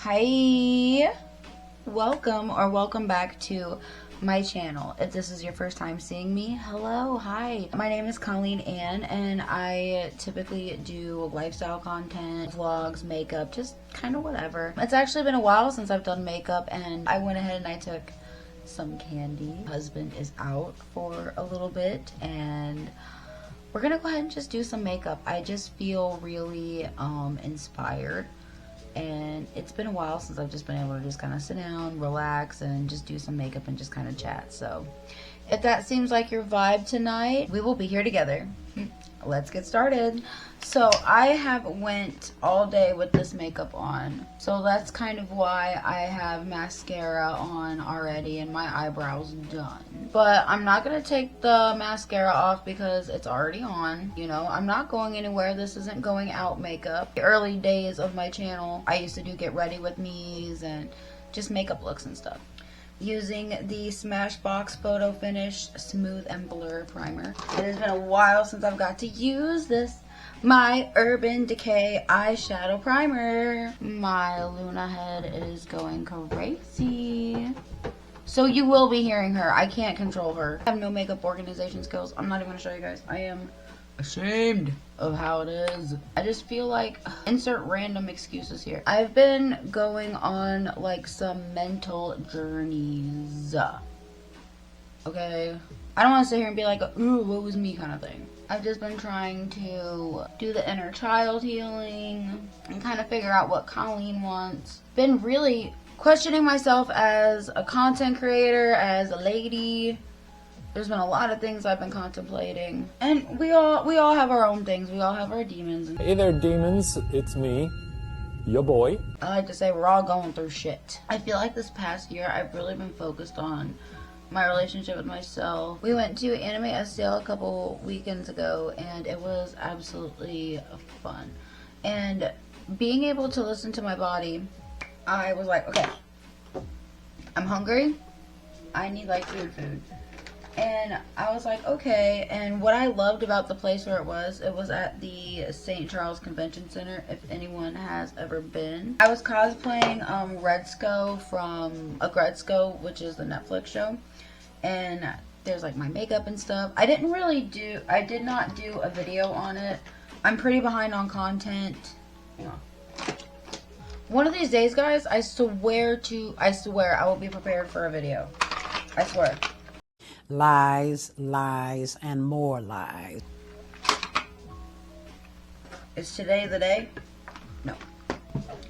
Hi, welcome back to my channel. If this is your first time seeing me, hello, hi. My name is Colleen and I typically do lifestyle content, vlogs, makeup, just kind of whatever. It's actually been a while since I've done makeup, and I went ahead and I took some candy. Husband is out for a little bit and we're gonna go ahead and just do some makeup. I just feel really inspired, and it's been a while since I've just been able to just kind of sit down, relax, and just do some makeup and just kind of chat. So if that seems like your vibe tonight, we will be here together. Let's get started. So I have went all day with this makeup on, so that's kind of why I have mascara on already and my eyebrows done. But I'm not gonna take the mascara off because it's already on. You know, I'm not going anywhere. This isn't going out makeup. The early days of my channel, I used to do get ready with me's and just makeup looks and stuff, using the Smashbox Photo Finish Smooth and Blur Primer. It has been a while since I've got to use this, my Urban Decay Eyeshadow Primer. My Luna head is going crazy, so you will be hearing her. I can't control her. I have no makeup organization skills. I'm not even gonna show you guys. I am ashamed of how it is. I just feel like, insert random excuses here. I've been going on like some mental journeys. Okay? I don't want to sit here and be like, ooh, what was me kind of thing. I've just been trying to do the inner child healing and kind of figure out what Colleen wants. Been really questioning myself as a content creator, as a lady. There's been a lot of things I've been contemplating, and we all have our own things. We all have our demons. Hey there, demons. It's me, your boy. I like to say we're all going through shit. I feel like this past year I've really been focused on my relationship with myself. We went to Anime STL a couple weekends ago, and it was absolutely fun. And being able to listen to my body, I was like, okay, I'm hungry. I need like food. And I was like, okay. And what I loved about the place where it was at the St. Charles Convention Center, if anyone has ever been. I was cosplaying Redsco from Agredsco, which is the Netflix show. And there's like my makeup and stuff. I did not do a video on it. I'm pretty behind on content. Hang on. One of these days, guys, I swear I will be prepared for a video. I swear. Lies, lies, and more lies. Is today the day? No.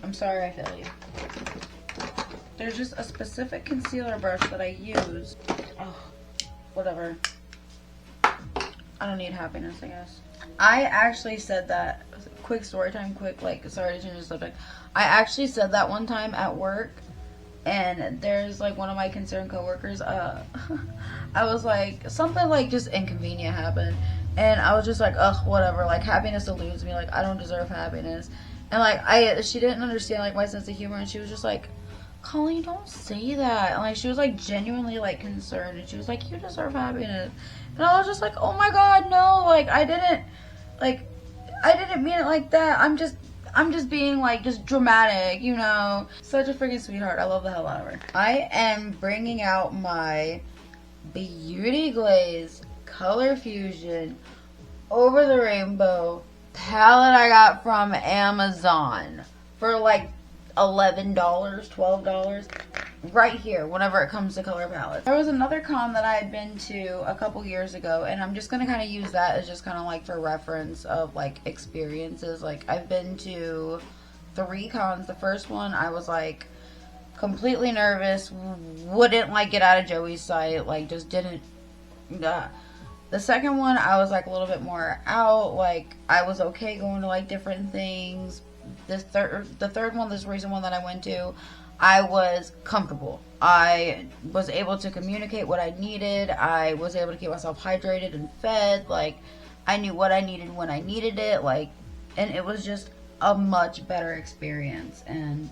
I'm sorry I failed you. There's just a specific concealer brush that I use. Oh, whatever. I don't need happiness, I guess. I actually said that. Quick story time, sorry to change the subject. I actually said that one time at work. And there's like one of my concerned coworkers, I was like, something like just inconvenient happened, and I was just like, ugh, whatever, like happiness eludes me, like I don't deserve happiness. And like she didn't understand like my sense of humor, and she was just like, Colleen, don't say that. And like she was like genuinely like concerned, and she was like, you deserve happiness. And I was just like, oh my god, no, like I didn't mean it like that. I'm just being like just dramatic, you know. Such a freaking sweetheart. I love the hell out of her. I am bringing out my Beauty Glaze Color Fusion Over the Rainbow palette I got from Amazon for like $11, $12 right here whenever it comes to color palettes. There was another con that I had been to a couple years ago, and I'm just gonna kind of use that as just kind of like for reference of like experiences. Like I've been to 3 cons. The first one I was like completely nervous, wouldn't like get out of Joey's sight, like just didn't. The second one I was like a little bit more out, like I was okay going to like different things. The third one, this recent one that I went to, I was comfortable. I was able to communicate what I needed. I was able to keep myself hydrated and fed. Like, I knew what I needed when I needed it. Like, and it was just a much better experience. And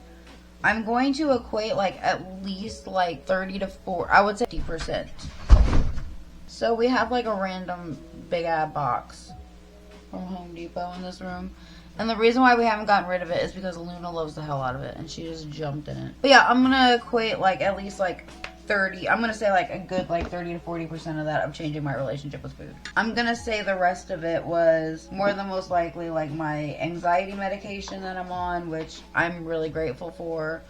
I'm going to equate like at least like 30 to 40, I would say 50%. So we have like a random big ass box from Home Depot in this room. And the reason why we haven't gotten rid of it is because Luna loves the hell out of it and she just jumped in it. But yeah, I'm gonna equate like at least like 30, I'm gonna say like a good like 30 to 40% of that of changing my relationship with food. I'm gonna say the rest of it was more than most likely like my anxiety medication that I'm on, which I'm really grateful for,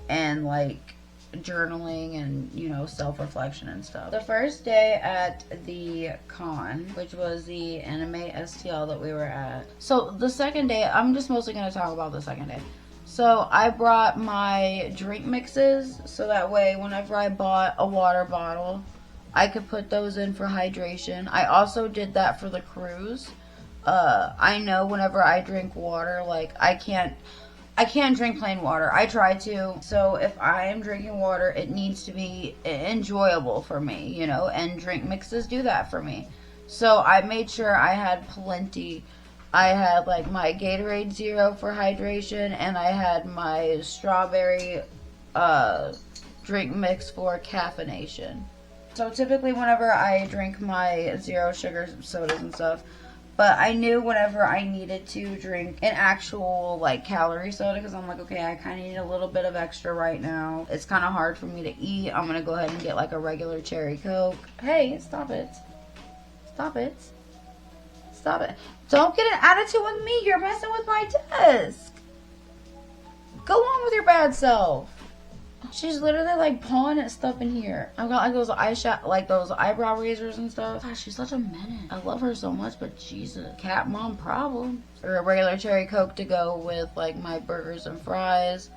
and like journaling and, you know, self-reflection and stuff. The first day at the con, which was the anime STL that we were at. So the second day, I'm just mostly going to talk about the second day. So I brought my drink mixes so that way whenever I bought a water bottle, I could put those in for hydration. I also did that for the cruise. I know whenever I drink water, like I can't drink plain water. I try to. So if I am drinking water, it needs to be enjoyable for me, you know, and drink mixes do that for me. So I made sure I had plenty. I had like my Gatorade Zero for hydration, and I had my strawberry drink mix for caffeination. So typically whenever I drink my zero sugar sodas and stuff, but I knew whenever I needed to drink an actual like calorie soda, because I'm like, okay, I kind of need a little bit of extra right now. It's kind of hard for me to eat. I'm gonna go ahead and get like a regular cherry Coke. Hey, stop it. Stop it. Stop it. Don't get an attitude with me. You're messing with my desk. Go on with your bad self. She's literally like pawing at stuff in here. I've got like those eyeshadow, like those eyebrow razors and stuff. Gosh, she's such a menace. I love her so much, but Jesus, cat mom problem. Or a regular cherry Coke to go with like my burgers and fries.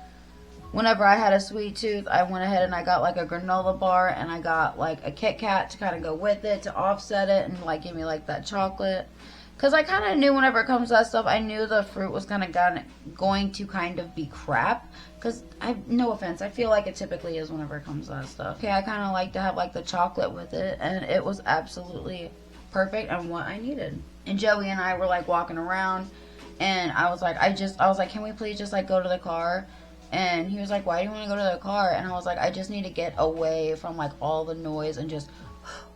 Whenever I had a sweet tooth, I went ahead and I got like a granola bar, and I got like a Kit Kat to kind of go with it to offset it and like give me like that chocolate. Because I kind of knew whenever it comes to that stuff, I knew the fruit was going to kind of be crap. Because, no offense, I feel like it typically is whenever it comes to that stuff. Okay, I kind of like to have like the chocolate with it, and it was absolutely perfect and what I needed. And Joey and I were like walking around, and I was like, can we please just like go to the car? And he was like, why do you want to go to the car? And I was like, I just need to get away from like all the noise and just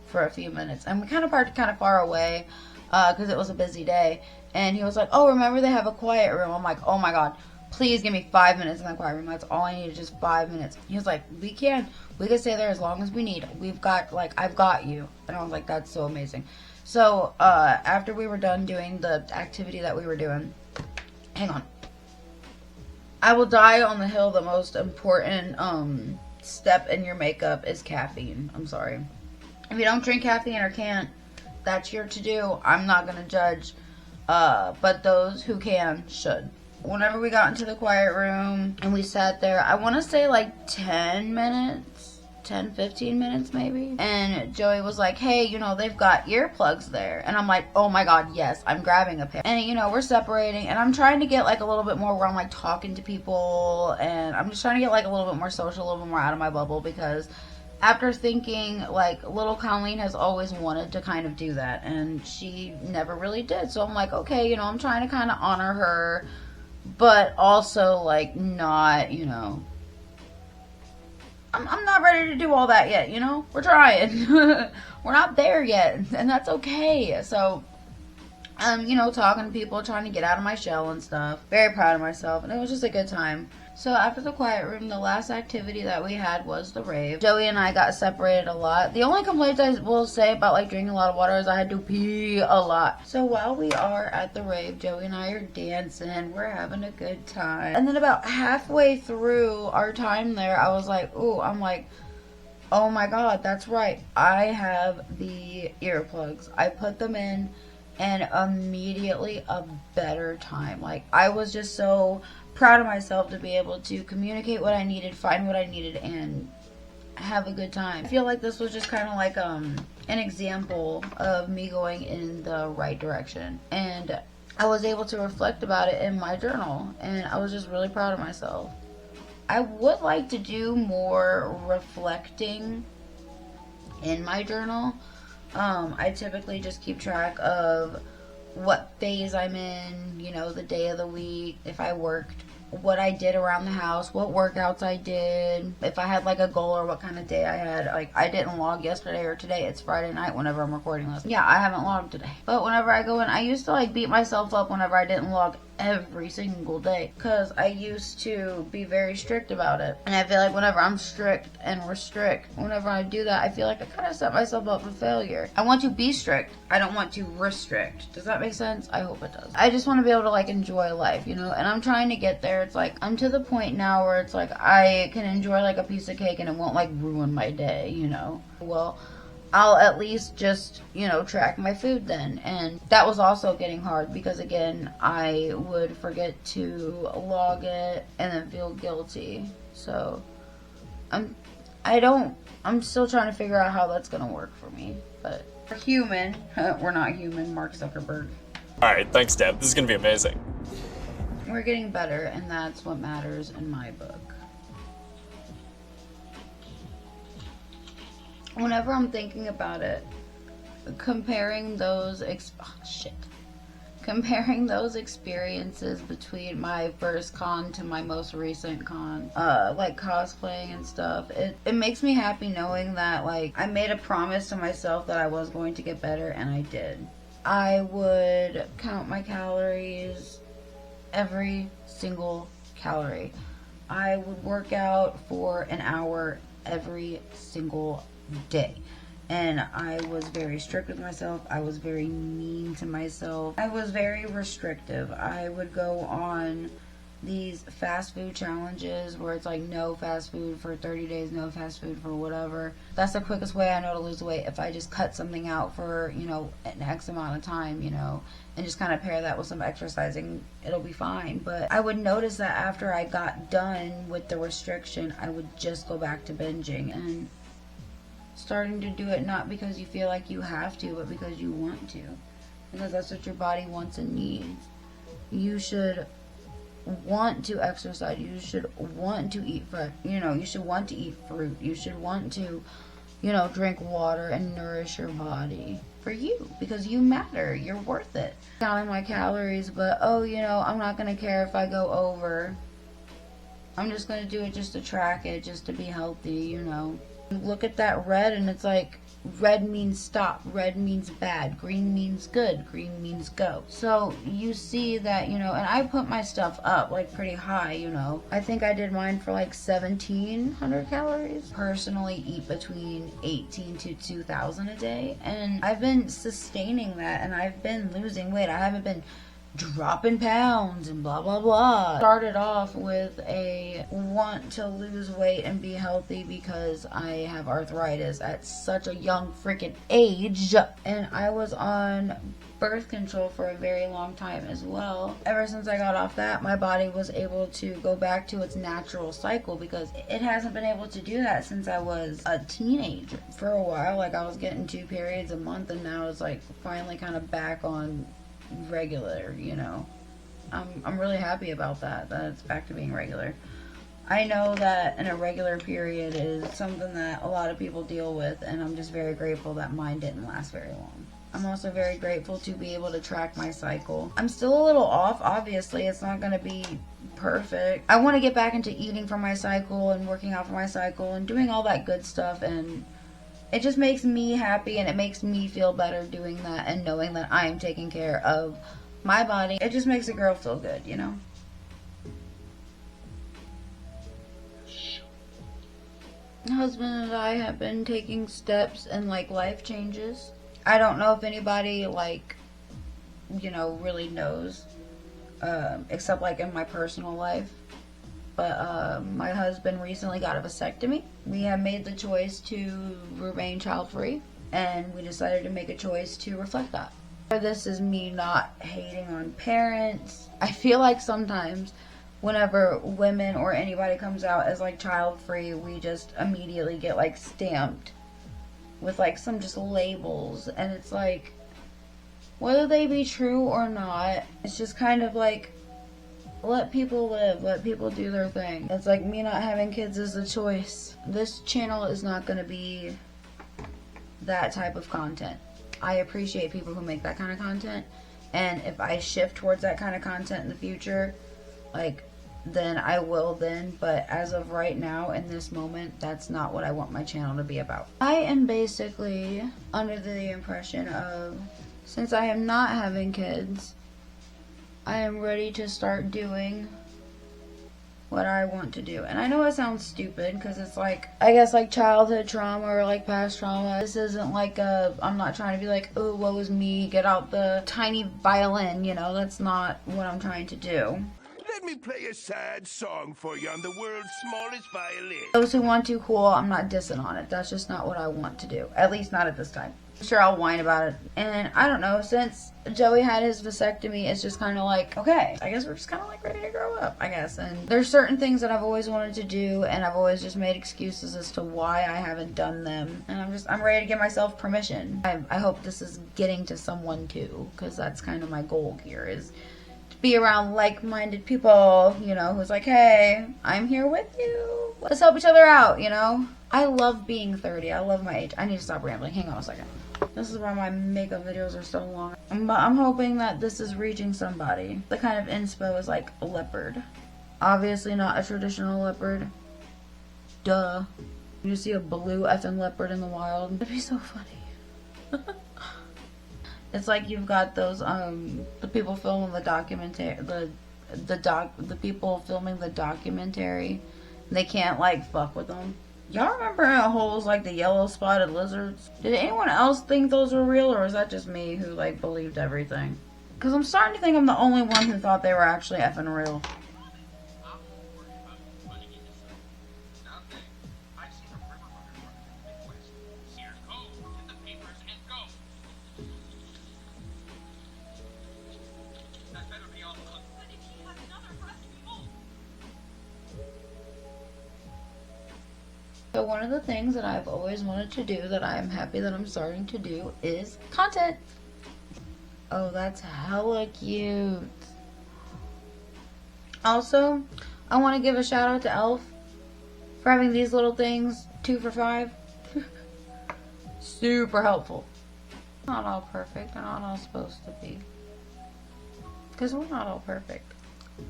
for a few minutes. And we kind of parked kind of far away, because it was a busy day. And he was like, oh, remember they have a quiet room. I'm like, oh my god, please give me 5 minutes in the quiet room. That's all I need, is just 5 minutes. He was like, we can stay there as long as we need. We've got, like, I've got you. And I was like, that's so amazing. So after we were done doing the activity that we were doing, hang on, I will die on the hill. The most important step in your makeup is caffeine. I'm sorry. If you don't drink caffeine or can't, that's your to-do. I'm not going to judge. But those who can should. Whenever we got into the quiet room and we sat there, I want to say like 10 minutes, 10, 15 minutes maybe. And Joey was like, hey, you know, they've got earplugs there. And I'm like, oh my god, yes, I'm grabbing a pair. And, you know, we're separating. And I'm trying to get like a little bit more where I'm like talking to people. And I'm just trying to get like a little bit more social, a little bit more out of my bubble, because after thinking, like, little Colleen has always wanted to kind of do that, and she never really did. So I'm like, okay, you know, I'm trying to kind of honor her, but also, like, not, you know, I'm not ready to do all that yet, you know? We're trying. We're not there yet, and that's okay. So, you know, talking to people, trying to get out of my shell and stuff. Very proud of myself, and it was just a good time. So after the quiet room, the last activity that we had was the rave. Joey and I got separated a lot. The only complaints I will say about like drinking a lot of water is I had to pee a lot. So while we are at the rave, Joey and I are dancing. We're having a good time. And then about halfway through our time there, I was like, ooh, I'm like, oh my god, that's right. I have the earplugs. I put them in, and immediately a better time. Like, I was just so proud of myself to be able to communicate what I needed, find what I needed, and have a good time. I feel like this was just kind of like an example of me going in the right direction, and I was able to reflect about it in my journal, and I was just really proud of myself. I would like to do more reflecting in my journal. I typically just keep track of what phase I'm in, you know, the day of the week, if I worked, what I did around the house, what workouts I did, if I had like a goal or what kind of day I had. Like, I didn't log yesterday or today. It's Friday night whenever I'm recording this. Yeah, I haven't logged today. But whenever I go in, I used to like beat myself up whenever I didn't log every single day, because I used to be very strict about it. And I feel like whenever I'm strict and restrict, whenever I do that, I feel like I kind of set myself up for failure. I want to be strict. I don't want to restrict. Does that make sense? I hope it does. I just want to be able to like enjoy life, you know, and I'm trying to get there. It's like I'm to the point now where it's like I can enjoy like a piece of cake and it won't like ruin my day, you know. Well, I'll at least just, you know, track my food then. And that was also getting hard because, again, I would forget to log it and then feel guilty. So I'm still trying to figure out how that's going to work for me. But we're human. We're not human, Mark Zuckerberg. All right, thanks, Deb. This is going to be amazing. We're getting better, and that's what matters in my book. Whenever I'm thinking about it, comparing those experiences between my first con to my most recent con, like cosplaying and stuff, it makes me happy knowing that like I made a promise to myself that I was going to get better, and I did. I would count my calories, every single calorie. I would work out for an hour every single day, and I was very strict with myself. I was very mean to myself. I was very restrictive. I would go on these fast food challenges where it's like no fast food for 30 days, no fast food for whatever. That's the quickest way I know to lose weight. If I just cut something out for, you know, an X amount of time, you know, and just kind of pair that with some exercising, it'll be fine. But I would notice that after I got done with the restriction, I would just go back to binging, and starting to do it not because you feel like you have to, but because you want to, because that's what your body wants and needs. You should want to exercise. You should want to eat fresh, you know, you should want to eat fruit. You should want to, you know, drink water and nourish your body for you, because you matter. You're worth it. Counting my calories, but oh, you know, I'm not going to care if I go over. I'm just going to do it just to track it, just to be healthy, you know. Look at that red, and it's like red means stop, red means bad, green means good, green means go. So you see that, you know, and I put my stuff up like pretty high, you know. I think I did mine for like 1,700 calories. Personally eat between 18 to 2,000 a day, and I've been sustaining that, and I've been losing weight. I haven't been dropping pounds and blah blah blah. Started off with a want to lose weight and be healthy because I have arthritis at such a young freaking age, and I was on birth control for a very long time as well. Ever since I got off that, my body was able to go back to its natural cycle, because it hasn't been able to do that since I was a teenager. For a while, like I was getting 2 periods a month, and now it's like finally kind of back on regular, you know. I'm really happy about that it's back to being regular. I know that an irregular period is something that a lot of people deal with, and I'm just very grateful that mine didn't last very long. I'm also very grateful to be able to track my cycle. I'm still a little off, obviously. It's not going to be perfect. I want to get back into eating for my cycle and working out for my cycle and doing all that good stuff, and it just makes me happy, and it makes me feel better doing that and knowing that I am taking care of my body. It just makes a girl feel good, you know? My husband and I have been taking steps and like life changes. I don't know if anybody like, you know, really knows, except like in my personal life. But my husband recently got a vasectomy. We have made the choice to remain child-free, and we decided to make a choice to reflect that. This is me not hating on parents. I feel like sometimes whenever women or anybody comes out as like child-free, we just immediately get like stamped with like some just labels, and it's like, whether they be true or not, it's just kind of like, let people live, let people do their thing. It's like me not having kids is a choice. This channel is not going to be that type of content. I appreciate people who make that kind of content, and if I shift towards that kind of content in the future, like, then I will then, but as of right now, in this moment, that's not what I want my channel to be about. I am basically under the impression of, since I am not having kids, I am ready to start doing what I want to do. And I know it sounds stupid because it's like, I guess like childhood trauma or like past trauma. This isn't like I'm not trying to be like, oh, woe is me, get out the tiny violin, you know, that's not what I'm trying to do. Let me play a sad song for you on the world's smallest violin. Those who want to, cool, I'm not dissing on it. That's just not what I want to do. At least not at this time. I'm sure I'll whine about it. And I don't know, since Joey had his vasectomy, it's just kind of like, okay, I guess we're just kind of like ready to grow up, I guess. And there's certain things that I've always wanted to do, and I've always just made excuses as to why I haven't done them. And I'm ready to give myself permission. I hope this is getting to someone too, because that's kind of my goal here, is to be around like-minded people, you know, who's like, hey, I'm here with you. Let's help each other out, you know? I love being 30. I love my age. I need to stop rambling. Hang on a second. This is why my makeup videos are so long. But I'm hoping that this is reaching somebody. The kind of inspo is like a leopard. Obviously not a traditional leopard. Duh. You see a blue effing leopard in the wild. That'd be so funny. It's like you've got those the people filming the documentary, the people filming the documentary. They can't like fuck with them. Y'all remember how holes like the yellow spotted lizards? Did anyone else think those were real, or was that just me who like believed everything? Because I'm starting to think I'm the only one who thought they were actually effing real. So one of the things that I've always wanted to do that I'm happy that I'm starting to do is content. Oh, that's hella cute. Also, I want to give a shout out to Elf for having these little things, 2 for $5. Super helpful. Not all perfect. They're not all supposed to be. Because we're not all perfect. I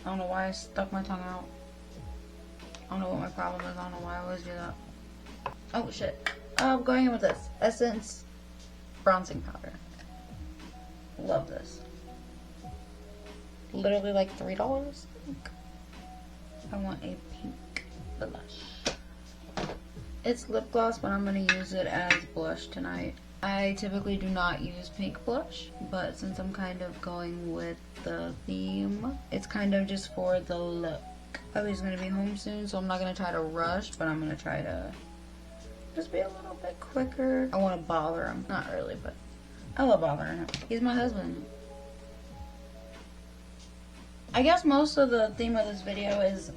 don't know why I stuck my tongue out. I don't know what my problem is. I don't know why I always do that. Oh shit. I'm going in with this. Essence bronzing powder. Love this. Literally like $3. I want a pink blush. It's lip gloss, but I'm going to use it as blush tonight. I typically do not use pink blush, but since I'm kind of going with the theme, it's kind of just for the look. Bubby's going to be home soon, so I'm not going to try to rush, but I'm going to try to just be a little bit quicker. I want to bother him. Not really, but I love bothering him. He's my husband. I guess most of the theme of this video is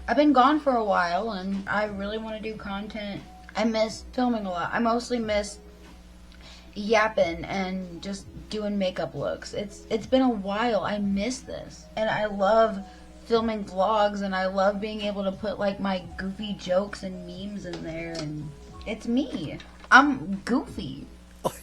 I've been gone for a while, and I really want to do content. I miss filming a lot. I mostly miss yapping and just doing makeup looks. It's been a while. I miss this. And I love filming vlogs, and I love being able to put like my goofy jokes and memes in there, and it's me. I'm goofy.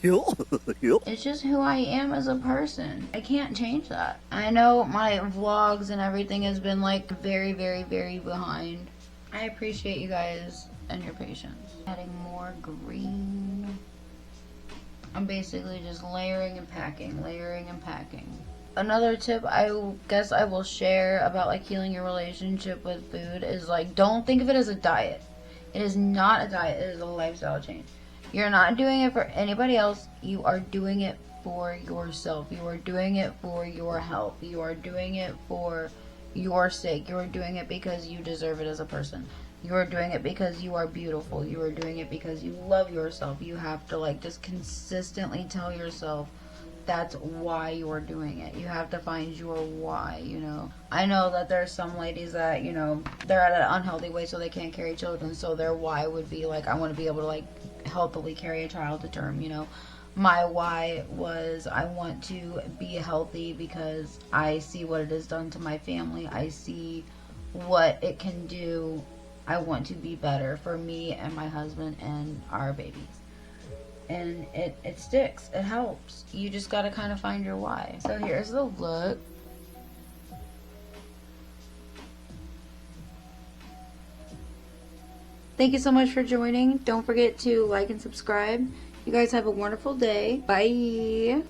It's just who I am as a person. I can't change that. I know my vlogs and everything has been like very, very, very behind. I appreciate you guys and your patience. Adding more green. I'm basically just layering and packing, layering and packing. Another tip I guess I will share about like healing your relationship with food is like, don't think of it as a diet. It is not a diet, it is a lifestyle change. You're not doing it for anybody else. You are doing it for yourself. You are doing it for your health. You are doing it for your sake. You are doing it because you deserve it as a person. You are doing it because you are beautiful. You are doing it because you love yourself. You have to like just consistently tell yourself that's why you are doing it. You have to find your why, you know. I know that there's some ladies that, you know, they're at an unhealthy weight so they can't carry children, so their why would be like, I want to be able to like healthily carry a child to term, you know. My why was I want to be healthy because I see what it has done to my family. I see what it can do. I want to be better for me and my husband and our babies. And it sticks. It helps. You just gotta kind of find your why. So here's the look. Thank you so much for joining. Don't forget to like and subscribe. You guys have a wonderful day. Bye.